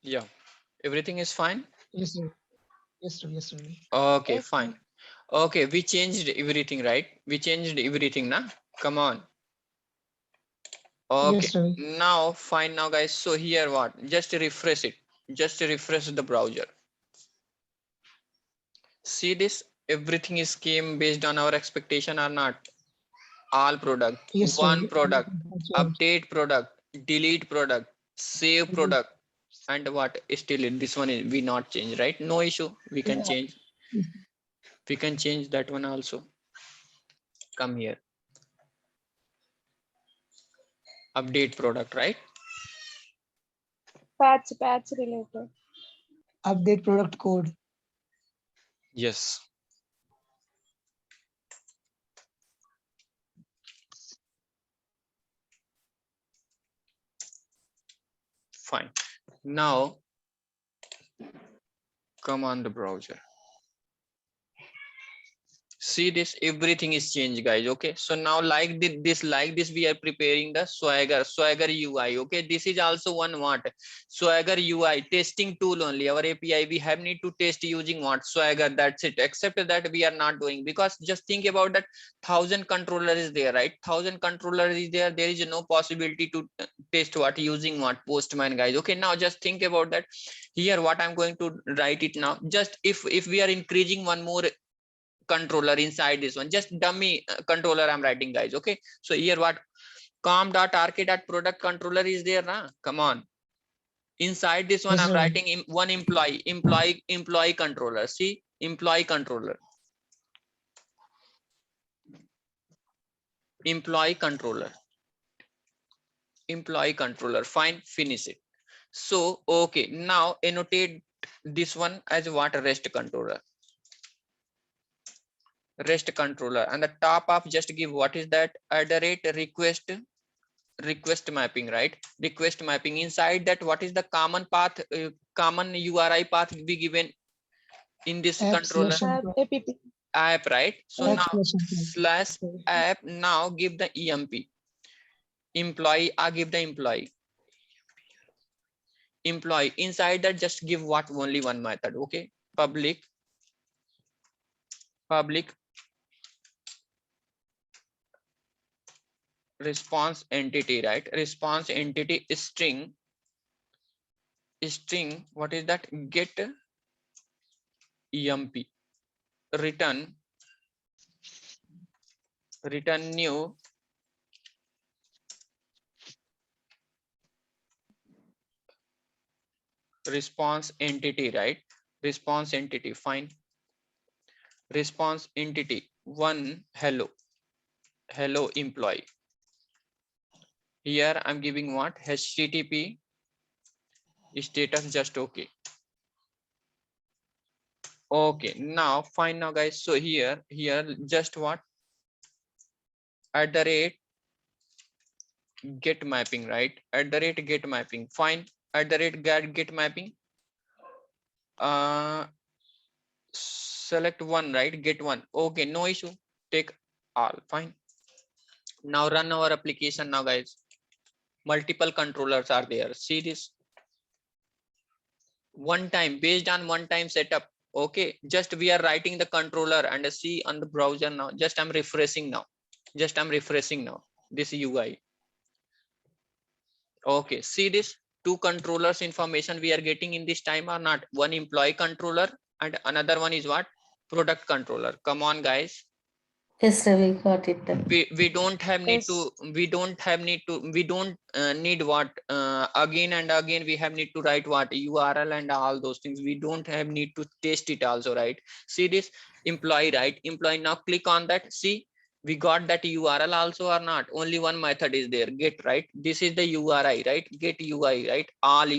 Yeah, everything is fine. Yes, sir. Yes, sir. Yes, sir. Okay, Yes, fine. sir. Okay, we changed everything, right? We changed everything now. Come on. Yes, Okay, sir. now fine now guys. So here what? Just refresh it. Just refresh the browser. See this? Everything is came based on our expectation or not? All product, Yes, sir. one product, Everything has changed. update product, delete product, save product, and what still this one is we not change, right? No issue. We can Yeah. change. We can change that one also. Come here. Update product, right? Patch related. Update product code. Yes. Fine. Now come on the browser. See this, everything is changed guys. Okay, so now like this we are preparing the swagger UI. Okay, this is also one what swagger UI testing tool only. Our API we have need to test using what swagger, that's it. Except that we are not doing, because just think about that 1,000 controller is there, right? 1,000 controller is there. There is no possibility to test what using what postman guys. Okay, now just think about that. Here what I'm going to write it now. Just if we are increasing one more controller inside this one, just dummy controller I'm writing guys. Okay, so here what com.rk.product controller is there now. Come on, inside this one Yes, I'm sir. writing one employee controller. See, employee controller employee controller. Fine, finish it. So okay, now annotate this one as what rest controller, and the top of just give what is that at the rate request mapping, right? Request mapping, inside that what is the common path, common URI path we given in this App controller? slash employee. App. App, right? So App now App. slash employee. slash Okay. app, now give the employee, I give the employee. Inside that just give what only one method. Okay, public response entity, right? Response entity string what is that, get emp, return new response entity, right? Response entity, fine. Response entity one, hello employee. Here I'm giving what, http status, just okay. Okay, now fine now guys. So here just what, at the rate get mapping, right? At the rate get mapping, fine. At the rate get mapping, uh select one, right? Get one. Okay, no issue, take all, fine. Now run our application now guys. Multiple controllers are there. See this, one time, based on one time setup. Okay, just we are writing the controller and see on the browser now. Just I'm refreshing now. This UI. Okay, see this, two controllers information we are getting in this time or not? One employee controller and another one is what, product controller. Come on guys, Yes, sir, we got it. we don't have need to Yes. we don't need what, again and again we have need to write what URL and all those things. We don't have need to test it also, right? See this, employee, right? Employee, now click on that. See, we got that URL also or not? Only one method is there, get, right? This is the URI, right? Get UI, right? All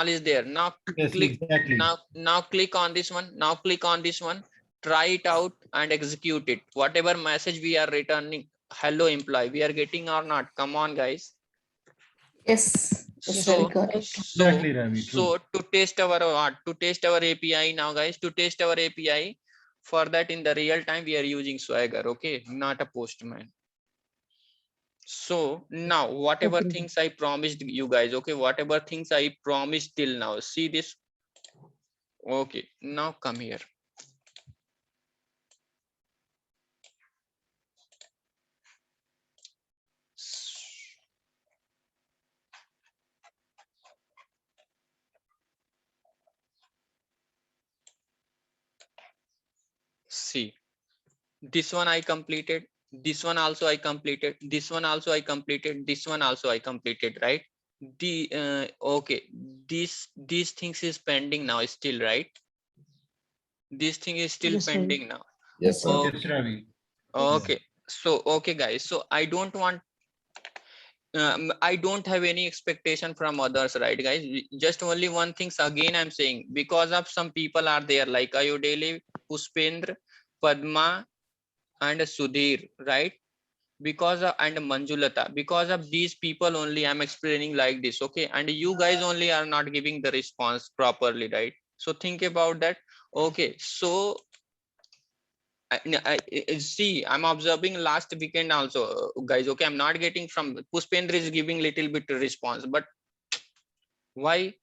is there. Now Yes, click, exactly. now click on this one. Now click on this one, try it out and execute it. Whatever message we are returning, hello employee, we are getting or not? Come on guys. Yes, yes, Yes, sir, so we sir. got it. so Exactly, Ravi. so True. to test our what, to test our API now guys, to test our API, for that in the real time we are using Swagger. Okay, not a postman. So now whatever Okay. things I promised you guys, okay, whatever things I promised till now, see this. Okay, now come here. See, this one I completed, this one also I completed, this one also I completed, this one also I completed, right? The okay, these things is pending now still, right? This thing is still Yes, Ravi. pending now. Yes, sir. Oh, Yes, Ravi. okay. So okay guys, so I don't want I don't have any expectation from others, right guys? Just only one things again I'm saying, because of some people are there like Ayodele, Puspendra, Padma and Sudhir, right? Because of, and Manjulata, because of these people only I'm explaining like this, okay? And you guys only are not giving the response properly, right? So think about that. Okay, so see, I'm observing last weekend also, guys. Okay, I'm not getting from Puspendra is giving little bit response, but why?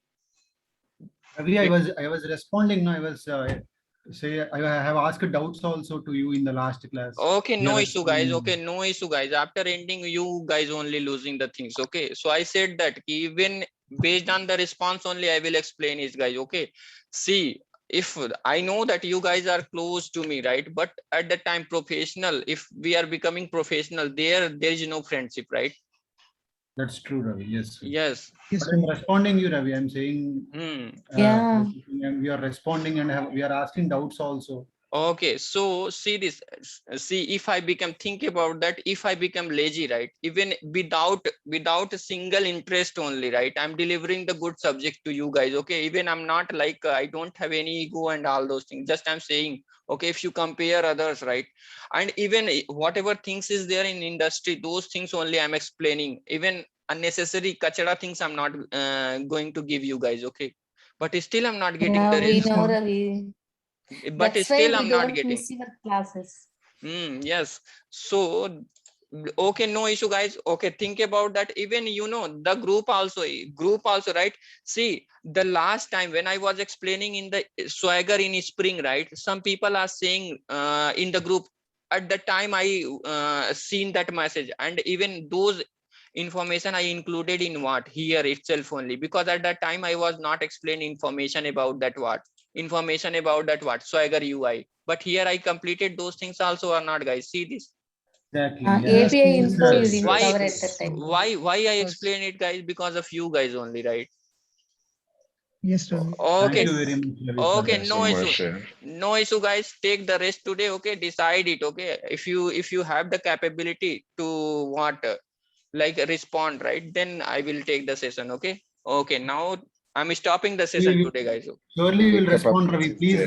Ravi, I was responding. No, I was say I have asked doubts also to you in the last class. Okay, You no are issue, guys. responding. Okay, no issue, guys. After ending, you guys only losing the things. Okay, so I said that even based on the response only, I will explain it, guys. Okay, see, if I know that you guys are close to me, right? But at that time, professional, if we are becoming professional, there is no friendship, right? That's true, Ravi. Yes. Yes. Yes, But I'm Ravi. responding you, Ravi. I'm saying Yeah. we are responding and we are asking doubts also. Okay, so see this, see if I become, think about that, if I become lazy, right, even without a single interest only, right, I'm delivering the good subject to you guys, okay, even I'm not like I don't have any ego and all those things, just I'm saying, okay, if you compare others, right, and even whatever things is there in industry, those things only I'm explaining, even unnecessary kachara things I'm not going to give you guys, okay, but still I'm not getting Yeah, the we Yes, know, response, Ravi. Ravi. but That's why still we I'm not don't getting. miss your classes. Yes, so okay, no issue guys. Okay, think about that. Even the group also, right? See, the last time when I was explaining in the swagger in spring, right, some people are saying in the group, at the time I seen that message, and even those information I included in what here itself only, because at that time I was not explaining information about that what swagger UI, but here I completed those things also or not, guys? See this. Exactly. Yes, API yes, info you yes. didn't Why cover at that time. why I Yes. explain it, guys? Because of you guys only, right? Yes, Ravi. Thank Okay, you very much, Ravi, for okay, that. no So issue, much. no issue, guys. Take the rest today, okay? Decide it, okay? If you have the capability to what like respond, right, then I will take the session, okay? Okay, now I'm stopping the session today, guys. Surely we will The respond, Ravi. capabilities Please there.